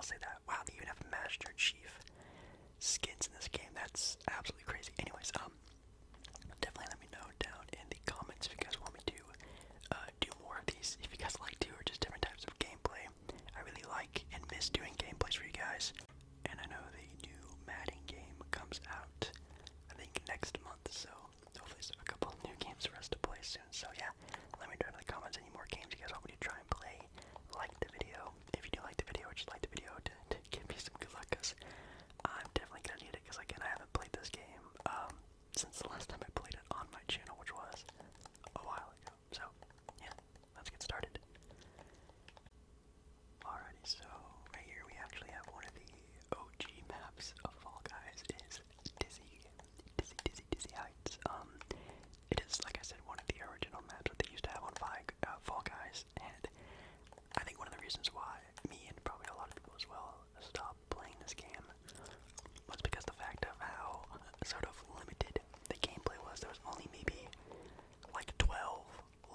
I'll say that. Wow, they even have Master Chief skins in this game. That's absolutely crazy. Anyways, definitely let me know down in the comments if you guys want me to do more of these. If you guys like to, or just different types of gameplay. I really like and miss doing gameplays for you guys. And I know the new Madden game comes out, I think, next month. So hopefully there's a couple new games for us to play soon. So yeah, let me know in the comments any more games you guys want me to try and play. Like the video if you do like the video, or just like the video to give me some good luck, because I'm definitely gonna need it, because again, I haven't played this game since the last time I played it on my channel, which was a while ago. So yeah, let's get started. Alrighty, so right here we actually have one of the OG maps of Fall Guys. Is Dizzy Heights. It is, like I said, one of the original maps that they used to have on Fall Guys, and I think one of the reasons why me and probably a lot of people as well stopped playing this game was because the fact of how sort of limited the gameplay was. There was only maybe like 12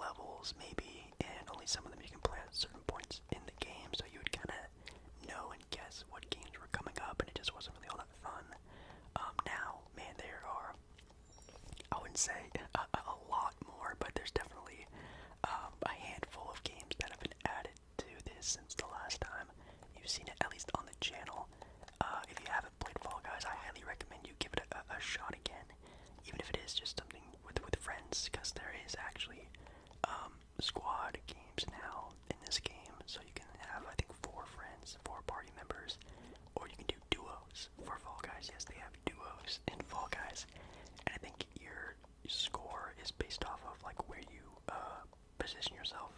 levels maybe, and only some of them you can play at certain points in the game, so you would kind of know and guess what games were coming up, and it just wasn't really all that fun. Now, man, there are, I wouldn't say a lot more, but there's definitely a handful of games that have been added to this since the last time you've seen it, at least on the channel. If you haven't played Fall Guys, I highly recommend you give it a shot again, even if it is just something with friends, because there is actually squad games now in this game, so you can have, I think, 4 friends, 4 party members, or you can do duos for Fall Guys. Yes, they have duos in Fall Guys, and I think your score is based off of like where you position yourself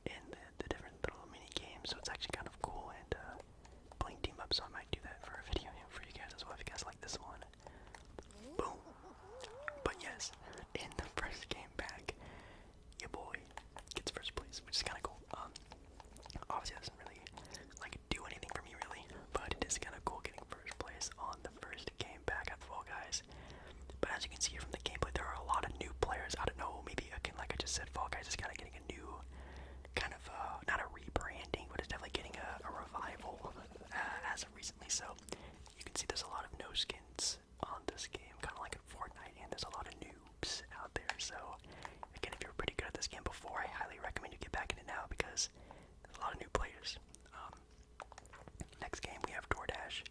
in the different little mini games, so it's actually kind of cool. And playing team up, so I might do that for a video for you guys as well if you guys like this one. Boom. But yes, in the first game back, your boy gets first place, which is kind of cool. Obviously it doesn't really like do anything for me really, but it is kind of cool getting first place on the first game back at Fall Guys. But as you can see here from the gameplay, there are a lot of new players. I don't know, maybe again, like I just said, Fall Guys is kind of getting a new kind of not a rebranding, but it's definitely getting a revival as of recently. So you can see there's a lot of no skins on this game, kind of like in Fortnite, and there's a lot of noobs out there. So again, if you were pretty good at this game before, I highly recommend you get back in it now, because there's a lot of new players. Next game we have DoorDash.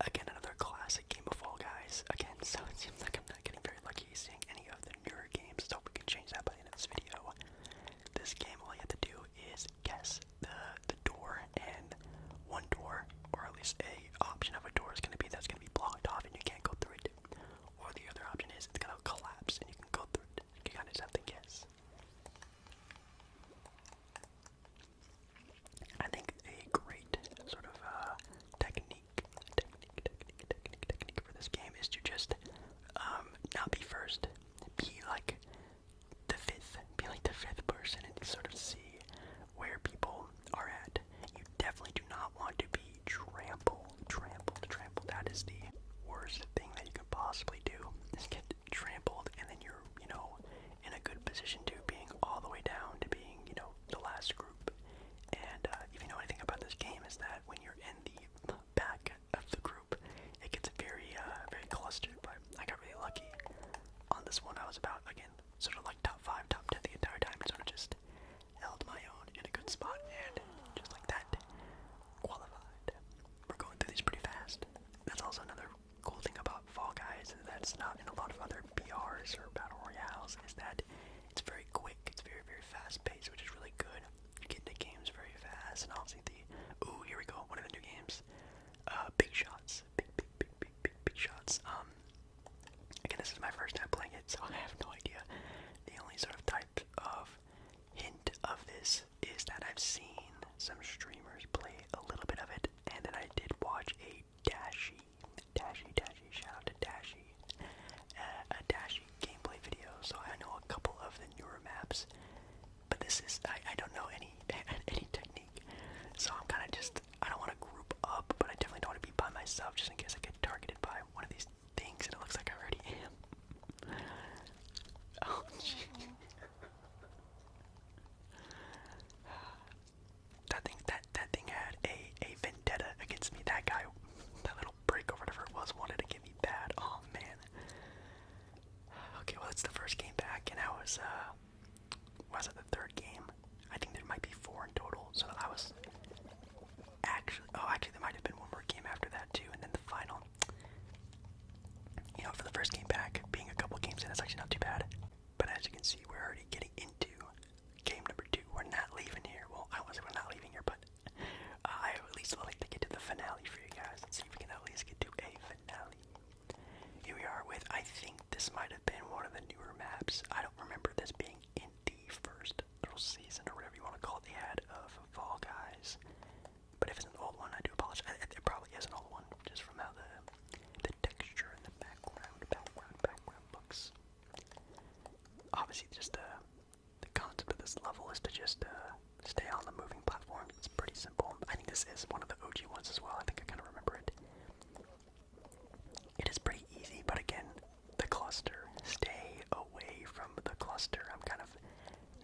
Again, another classic game of Fall Guys. Again, so it seems like I'm not getting very lucky seeing any of the newer games, so we can change that by the end of this video. This game, all you have to do is guess the door, and one door, or at least a option of a door, is going to be that's going to be blocked off and you can't go through it. Or the other option is it's going to collapse and you can go through it. You kind of just have to guess. I think a great sort of technique for this game is to just not be first, be like the fifth person, and sort of see where people are at. You definitely do not want to be trampled. That is the worst thing that you can possibly do, is get trampled, and then you're, in a good position to being all the way down to being, the last group. And if you know anything about this game, is that when you're in the back of the group, it gets very clustered. But I got really lucky on this one. I was about, again, sort of like top 5, top 10 the entire time, and sort of just held my own in a good spot, and just like that, qualified. We're going through these pretty fast. That's also another cool thing about Fall Guys that's not in a lot of other BRs or Battle Royales, is that it's very quick, it's very, very fast paced, which is really good. You get into games very fast, and obviously here we go, one of the new games, Big Shots, big shots. Again, this is my first time playing it, so I have no idea. The only sort of type of hint of this is that I've seen honestly, that's actually not too bad. But as you can see, we're already getting into game number 2. We're not leaving here. Well, I won't say we're not leaving here, but I at least would like to get to the finale for you guys. Let's see if we can at least get to a finale. Here we are with, I think this might have been one of the newer maps. I don't remember this being in the first little season or whatever you want to call it they had of Fall Guys. But if it's an old one, I do apologize. It probably is an old one, just from how the texture and the background looks. Obviously, just the concept of this level is to just stay on the moving platform. It's pretty simple. I think this is one of the OG ones as well. I think I kind of remember it. It is pretty easy, but again, the cluster. Stay away from the cluster. I'm kind of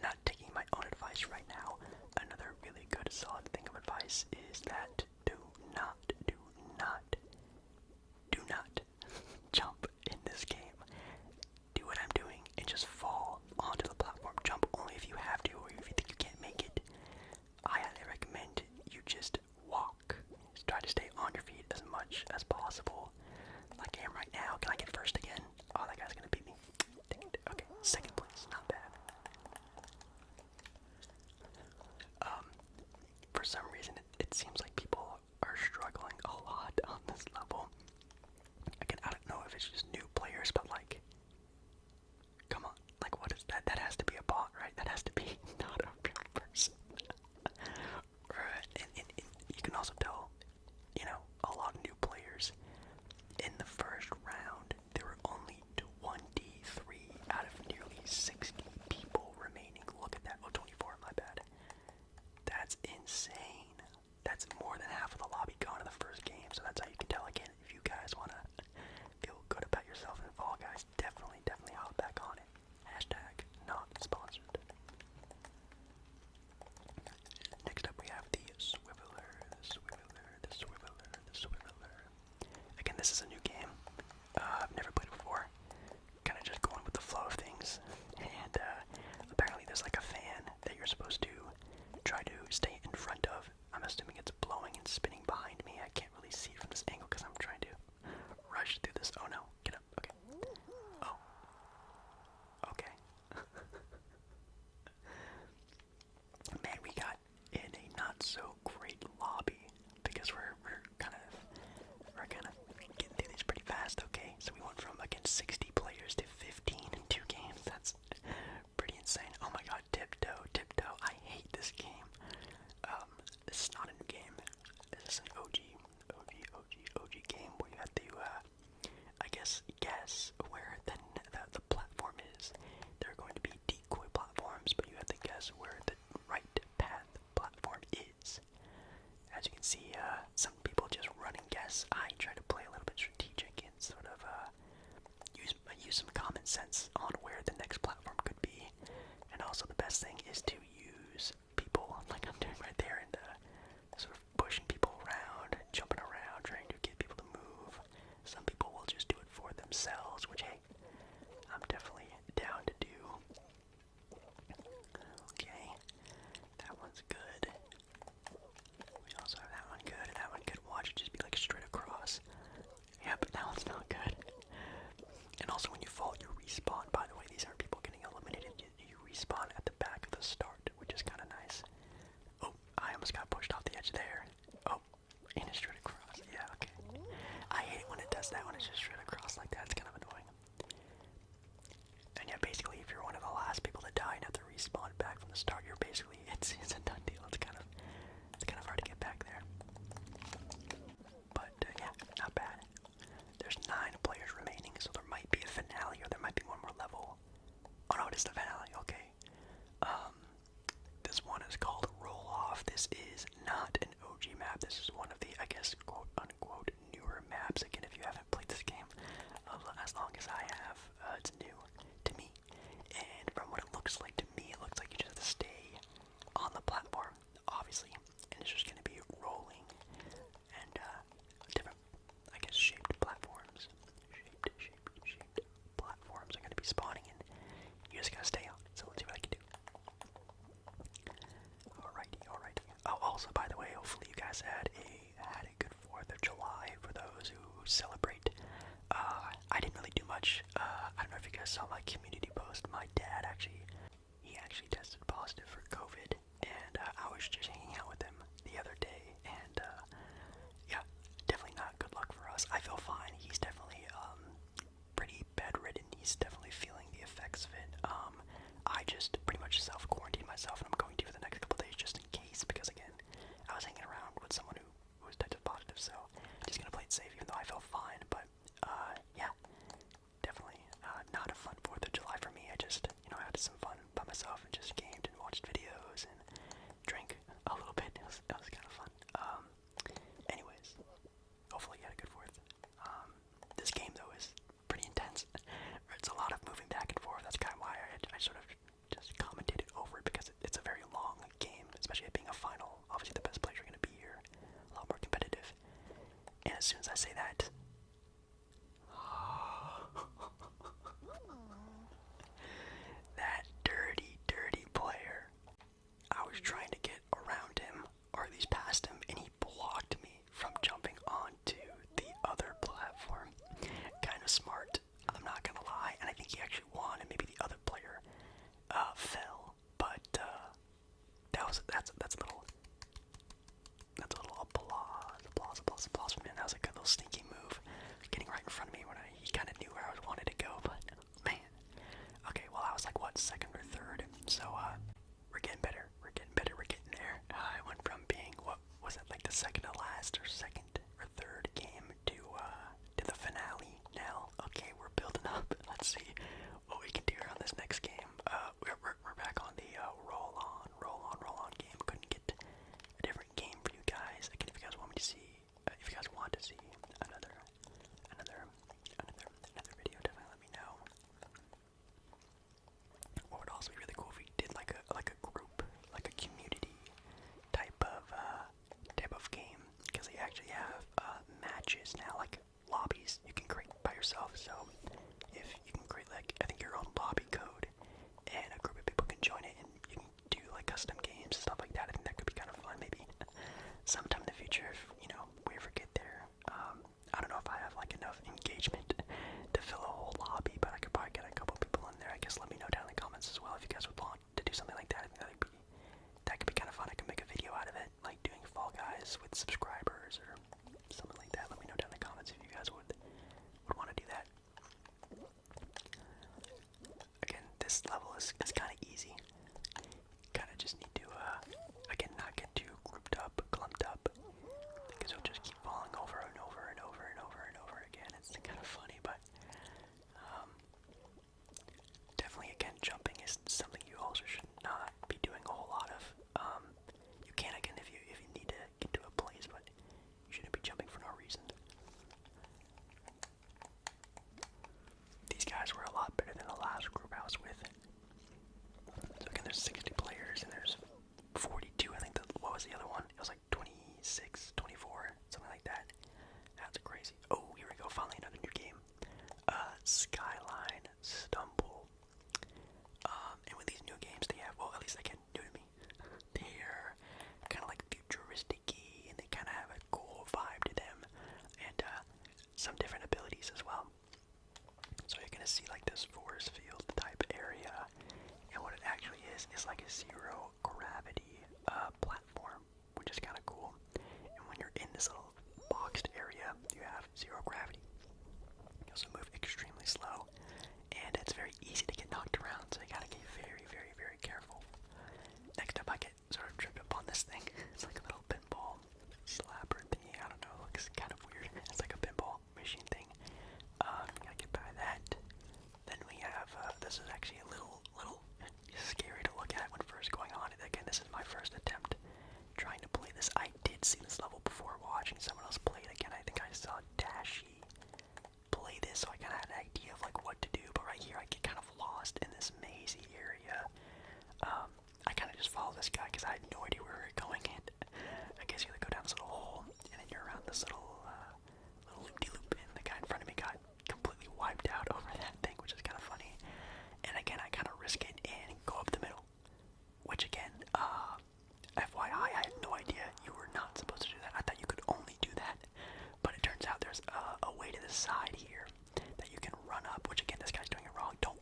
not taking my own advice right now. Another really good, solid thing of advice is that do not jump in this game. Do what I'm doing and just fall onto the platform. Jump only if you have to or if you think you can't make it. I highly recommend you just walk. Just try to stay on your feet as much as possible. Like I am right now. Can I get first again? Oh, that guy's gonna beat me. Dang it. Okay, second place. Not bad. For some reason, it seems like people are struggling a lot on this level. Again, I don't know if it's just new players, but like, come on, like what is that? That has to be a bot, right? That has to be not a real person. Right, and you can also tell, you know, a lot of new players. In the first round, there were only 23 out of nearly 60 people remaining. Look at that. Oh, 24, my bad. That's insane. That's more than half of the lobby gone in the first game, so that's how you can tell. Again, if you guys want to feel good about yourself in Fall Guys, definitely hop back on it. Hashtag not sponsored. Next up we have the Swiveler. Again, this is a new game. I've never played it before. Kind of just going with the flow of things. And apparently there's like a fan that you're supposed to try to stay in front of. I'm assuming it's blowing and spinning behind me. I can't really see it from this angle because I'm trying to rush through this. Oh no, get up. Okay. Oh. Okay. Man, we got in a not so great lobby because we're gonna get through these pretty fast. Okay, so we went from against 60 players to 15 in 2 games. That's pretty insane. Oh my god, tiptoe. I hate this game. This is not a new game. This is an OG game where you have to, I guess where the platform is. There are going to be decoy platforms, but you have to guess where the right path platform is. As you can see, some people just run and guess. I try to play a little bit strategic and sort of use some common sense on where the next platform could be. And also the best thing is to use people like I'm doing right there and sort of pushing people around, jumping around, trying to get people to move. Some people will just do it for themselves, which hey, I'm definitely down to do. Okay, that one's good. We also have that one good, and that one good. Watch it just be like straight across. Yeah, but that one's not good. And also when you fall, you respawn. By the way, these aren't people getting eliminated. You respawn at the back of the start, which is kind of nice. Oh, I almost got pushed off the edge there. Oh, and it's straight across. Yeah, okay. I hate it when it does that, when it's just straight across like that. It's kind of annoying. And yeah, basically, if you're one of the last people to die and have to respawn back from the start, you're basically, it's a done deal. It's kind of hard to get back there. But yeah, not bad. There's 9 players remaining, so there might be a finale, or there might be one more level. Oh no, it is the finale. Okay. This one is called Roll Off. This is not an OG map. This is one of the, I guess, quote unquote, newer maps. Again, if you haven't played this game as long as I have, it's new to me. And from what it looks like to me, it looks like you just have to stay on the platform, obviously, and it's just going to be rolling and different, I guess, shaped platforms. Shaped platforms are going to be spawning, and you just got to stay on it. So let's see what I can do. Alrighty. Oh, also, by the way, hopefully you guys had a good 4th of July for those who celebrate. I didn't really do much. I don't know if you guys saw my community post. My dad he actually tested positive for COVID, and I was just hanging out with him the other day, and yeah, definitely not good luck for us. I feel fine. He's definitely pretty bedridden. He's definitely feeling the effects of it. I just pretty much self-quarantined myself, and I'm going to for the next couple days just in case, because again, I was hanging around with someone who was tested positive, so just gonna play it safe, even though I felt fine. But yeah, definitely not a fun 4th of July for me. I just, had some fun by myself and just gamed and watched videos and drank a little bit. It was kind of fun. Anyways, hopefully you had a good 4th. This game though is pretty intense. It's a lot of moving back and forth. That's kind of why I sort of just commentated over it, because it's a very long game, especially it being a final. Obviously the best players are going to be here, a lot more competitive. And as soon as I say that, that dirty, dirty player, I was trying to get around him, or at least past him, and he blocked me from jumping onto the other platform. Kind of smart, I'm not gonna lie, and I think he actually won, and maybe the other player fell, but that's a little applause from him. That was a good little sneaky move, getting right in front of me when he kind of knew where I wanted to go. But man, okay, well I was like what, 2nd or 3rd, so we're getting better, we're getting there. I went from being, what was it, like the 2nd to last, or 2nd or 3rd game to the finale now. Okay, we're building up. Let's see what we can do on this next game. We're back on the roll on game. Couldn't get a different game for you guys. Again, if you guys want me to see, if you guys want to see another video, definitely let me know. What would also be really cool if we did like a group, like a community type of game, because they actually have matches now, like lobbies you can create by yourself. So if you can create, like, I think your own lobby code, and a group of people can join it, and you can do like custom games and stuff like that. I think that could be kind of fun, maybe sometime in the future, if we ever get there. I don't know if I have like enough engagement to fill a whole lobby, but I could probably get a couple people in there. I guess let me know down in the comments as well if you guys would want to do something like that. I think that could be kind of fun. I could make a video out of it, like doing Fall Guys with subscribers or something like that. Let me know down in the comments if you guys would want to do that. Again, this level is kind of easy. Kind of just need to, again, not get too grouped up, clumped up, because you'll just keep falling over and over and over and over and over again. It's kind of funny, but definitely, again, jumping is something you also should not be doing a whole lot of. You can, again, if you need to get to a place, but you shouldn't be jumping for no reason. These guys were a lot better than the last group I was with. So again, there's 60 players, and there's 42, I think. What was the other one? It was like 26, 24, something like that. That's crazy. Oh, here we go, finally another new game. SKYLINE Stumble. And with these new games, they have, well, at least again, new to me, they're kind of like futuristic-y, and they kind of have a cool vibe to them, and some different abilities as well. So you're gonna see like this force field type area, and what it actually is like a zero gravity platform, which is kind of cool. And when you're in this little boxed area, you have zero gravity. You also move extremely slow, and it's very easy to get knocked around, so you gotta get very, very, very careful. Next up, I get sort of tripped up on this thing. It's like a little pinball slapper thingy. I don't know, it looks kind of weird. It's like a pinball machine thing. Gotta get by that. Then we have, this is actually a little scary to look at when first going on it. Again, this is my first attempt trying to play this. I did see this level before watching someone else play it. Again, I think I saw Dashi play this, so I kind of had an idea of like what to do. But right here, I get kind of lost in this mazy area. I kind of just follow this guy because I had no idea where we were going. And I guess you go down this little hole, and then you're around this little loop-de-loop, and the guy in front of me got completely wiped out over that thing, which is kind of funny. And again, I kind of risk it and go up the middle, which again, FYI, I had no idea you were not supposed to do that. I thought you could only do that, but it turns out there's a way to the side here that you can run up, which again, this guy's doing it wrong. Don't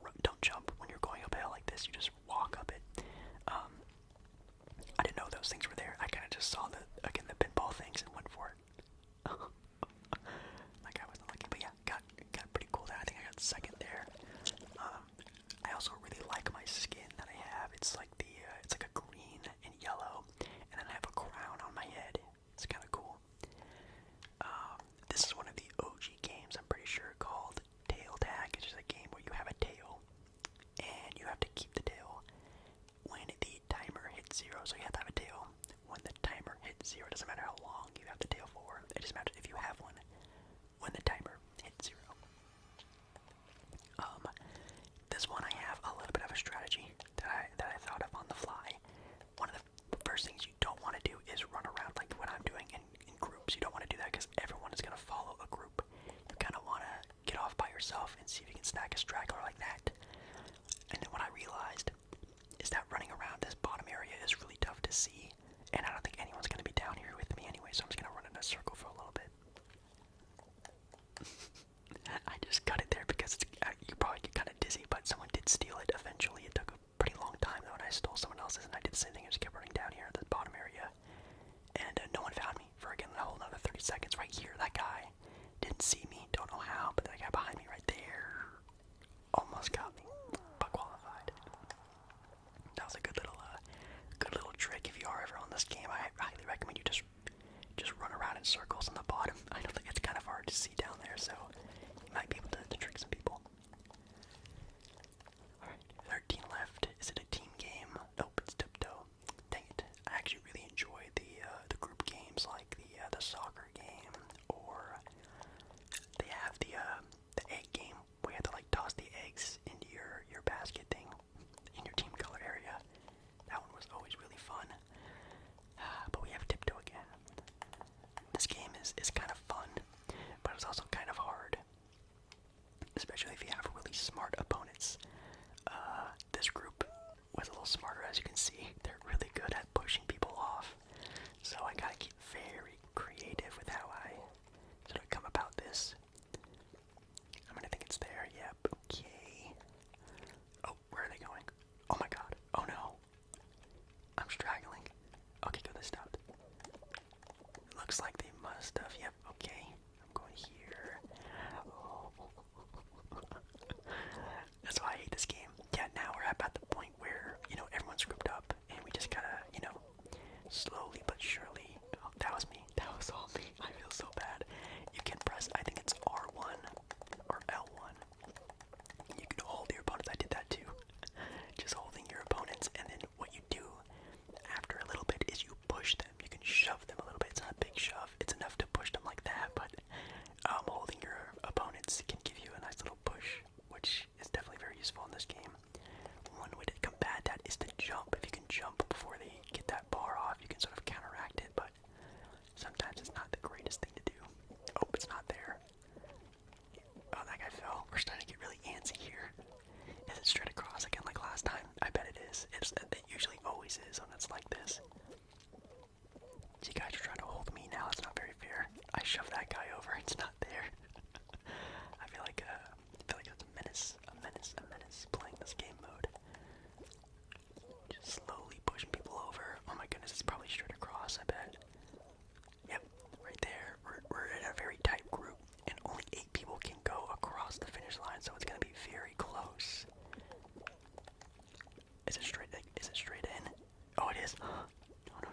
strategy that I thought of on the fly. One of the first things you don't want to do is run around like what I'm doing in groups. You don't want to do that because everyone is going to follow a group. You kind of want to get off by yourself and see if you can snag a straggler like that. And then what I realized is that running around this bottom area is really tough to see, and I don't think anyone's going to be down here with me anyway, so I'm just going to run in a circle for a little bit. I just cut it there because you probably get kind of dizzy, but someone did steal it eventually. It took a pretty long time though, and I stole someone else's, and I did the same thing. I just kept running down here at the bottom area, and no one found me for again a whole another 30 seconds. Right here, that guy didn't see me, don't know how, but that guy behind me right there almost got me, but qualified. That was a good little trick. If you are ever on this game, I highly recommend you just run around in circles on the bottom. I know that it's kind of hard to see down there, so you might be able to trick some people. Alright, 13 left. Is it a team game? Nope, it's tiptoe. Dang it. I actually really enjoy the group games like the soccer game, or they have the egg game where you have to like toss the eggs into your basket thing in your team color area. That one was always really fun. But we have tiptoe again. This game is kind of fun, but it's also kind of hard, especially if you have really smart opponents. This group was a little smarter, as you can see. They're really good at pushing people off, so I gotta keep very creative with how I sort of come about this. I'm gonna think it's there. Yep. Okay. Oh, where are they going? Oh my god. Oh no. I'm straggling. Okay, good. They stopped. Looks like they must have. Yep. Okay. I'm going here. Oh. That's why I hate this game. Yeah, now we're at the point where, everyone's grouped up, and we just gotta, slowly but surely. Oh, that was me. That was all me. I feel so bad. You can press, I think it's R1 or L1. You can hold your opponents. I did that too. Just holding your opponents, and then what you do after a little bit is you push them. You can shove them a little bit. It's not a big shove. It's enough to push them like that, but holding your opponents can give you a nice little push, which is definitely very useful in this game. One way to combat that is to jump. If you can jump before they get that bar off, you can sort of counteract it, but sometimes it's not the greatest thing to do. Oh, it's not there. Oh, that guy fell. We're starting to get really antsy here. Is it straight across again like last time? I bet it is. It usually always is when it's like this. So you guys are trying to hold me now. It's not very fair. I shoved that guy over. It's not there. I feel like it's a menace playing this game mode. Just slowly pushing people over. Oh my goodness, it's probably straight across, I bet. Yep, right there. We're in a very tight group, and only 8 people can go across the finish line, so it's gonna be very close. Is it straight in? Oh, it is.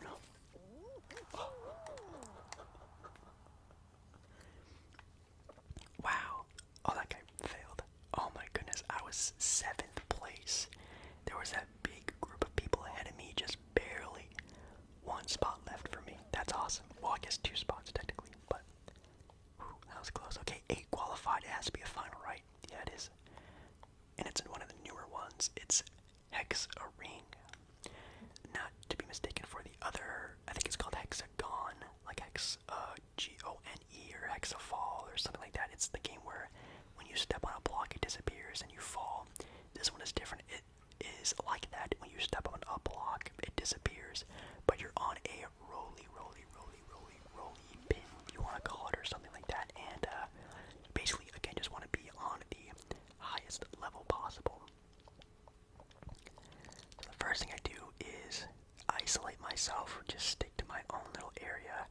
No. Oh. Wow. Oh, that guy failed. Oh my goodness, I was 7th place. There was that big group of people ahead of me, just barely 1 spot left for me. That's awesome. Well, I guess 2 spots technically, but whew, that was close. Okay, 8 qualified. It has to be a final, right? Yeah, it is. And it's in one of the newer ones. It's Hex a Ring. Not to be mistaken for the other, I think it's called Hexagon, like G-O-N-E or Hexafall or something like that. It's the game where when you step on a block it disappears and you fall. This one is different. It is like that. When you step on a block it disappears, but you're on a roly pin, you want to call it, or something like that, and basically again just want to be on the highest level possible. So the first thing I do is isolate myself, just stick to my own little area,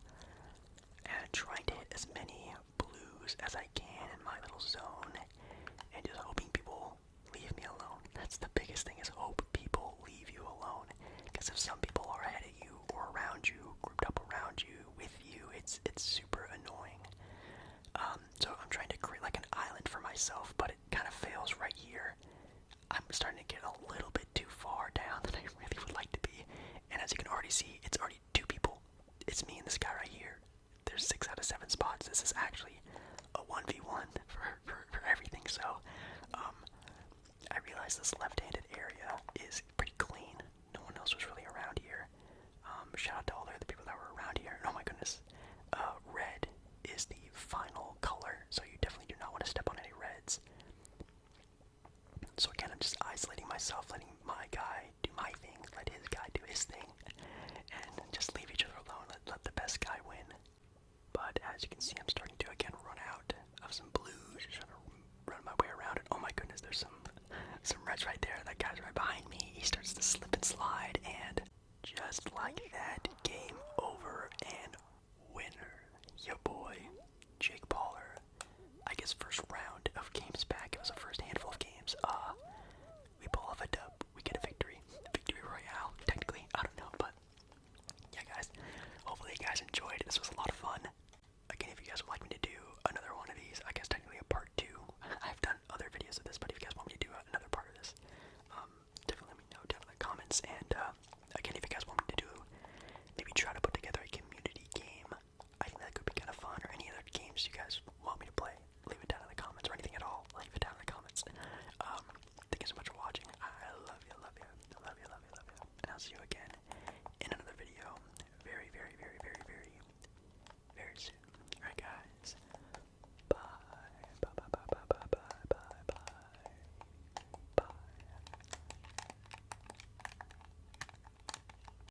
and trying to hit as many blues as I can in my little zone, and just hoping people leave me alone. That's the biggest thing, is hope people leave you alone, because if some people are ahead of you or around you, grouped up around you, with you, it's super annoying. So I'm trying to create like an island for myself, but it kind of fails right here. I'm starting to get a little bit too far down than I really would like to be, and as you can already see, it's already 2 people. It's me and this guy right here. There's 6 out of 7 spots. This is actually a 1v1 for everything, so I realize this left-handed area As you can see, I'm starting to again run out of some blues. Just trying to run my way around it. Oh my goodness, there's some reds right there. That guy's right behind me. He starts to slip and slide, and just like that, game over and winner. Yo boy, Jake Pauler. I guess first round of games back. It was the first handful of games. We pull off a dub. We get a victory. Victory royale, technically. I don't know, but yeah, guys. Hopefully you guys enjoyed. This was a lot of fun. Again, if you guys would like me to do another one of these, I guess technically a part 2. I've done other videos of this, but if you guys want me to do another part of this, definitely let me know down in the comments. And again, if you guys want me to do, maybe try to put together a community game, I think that could be kind of fun. Or any other games you guys want me to play, leave it down in the comments. Or anything at all, leave it down in the comments. Thank you so much for watching. I love you, love you, love you, love you, love you. And I'll see you again.